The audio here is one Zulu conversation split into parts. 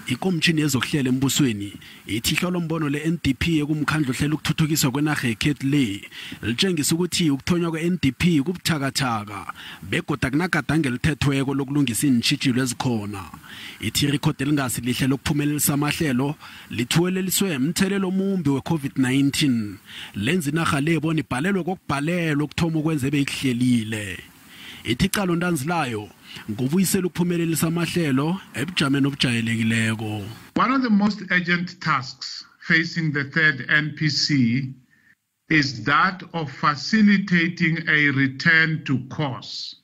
Ikomitjhini yeZokuhlela eMbusweni ithi ihlolombono le-NDP ekumkhandlu ohlela ukuthuthukiswa kwenarha yekhethu le litshengisa ukuthi ukuthonywa kwe-NDP kubuthakathaka begoda kunagadango elithethweko lokulungisa iintjhijilo ezikhona. Ithi irekhodi elingasi lihle lokuphumelelisa amahlelo lithuweleliswe umthelelo omumbi we-COVID-19 lenza inarha le bona ibhalelwe kokubhalelwa ukuthoma ukwenza ebeyihlelile. Ithi iqalontanzi layo ngobuyisela ukuphumelelisa amahlelo ebujameni obujayelekileko. One of the most urgent tasks facing the third NPC is that of facilitating a return to course.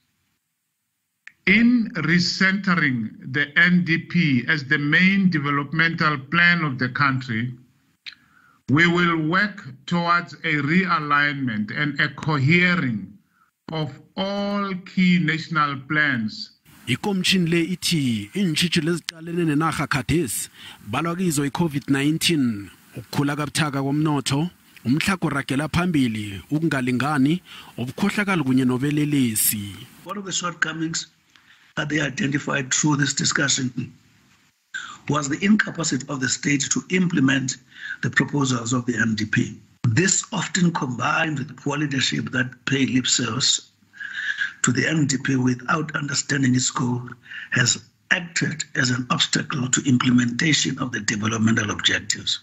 In recentering the NDP as the main developmental plan of the country, we will work towards a realignment and a cohering of all key national plans. Ikomitjhini le ithi iintjhijilo eziqalene nenarha khathesi balwa kizo i-COVID-19, ukukhula kabuthaka komnotho, umhlago ragela phambili, ukungalingani, ubukhohlakali kunye nobelelesi. One of the shortcomings that they identified through this discussion was the incapacity of the state to implement the proposals of the NDP. This often combined with poor leadership that pay lip service to the NDP without understanding its scope has acted as an obstacle to implementation of the developmental objectives.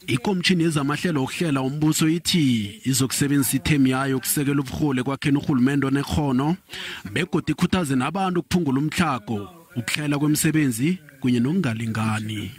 Ikomitjhini yezamahlelo okuhlela umbuso ithi izokusebenzisa ithemu yayo ukusekela ubuholi kwakhena urhulumende onekhono begoda ikhuthaze nabantu ukuphungula umhlago, ukuhlela kwemisebenzi kunye nokungalingani.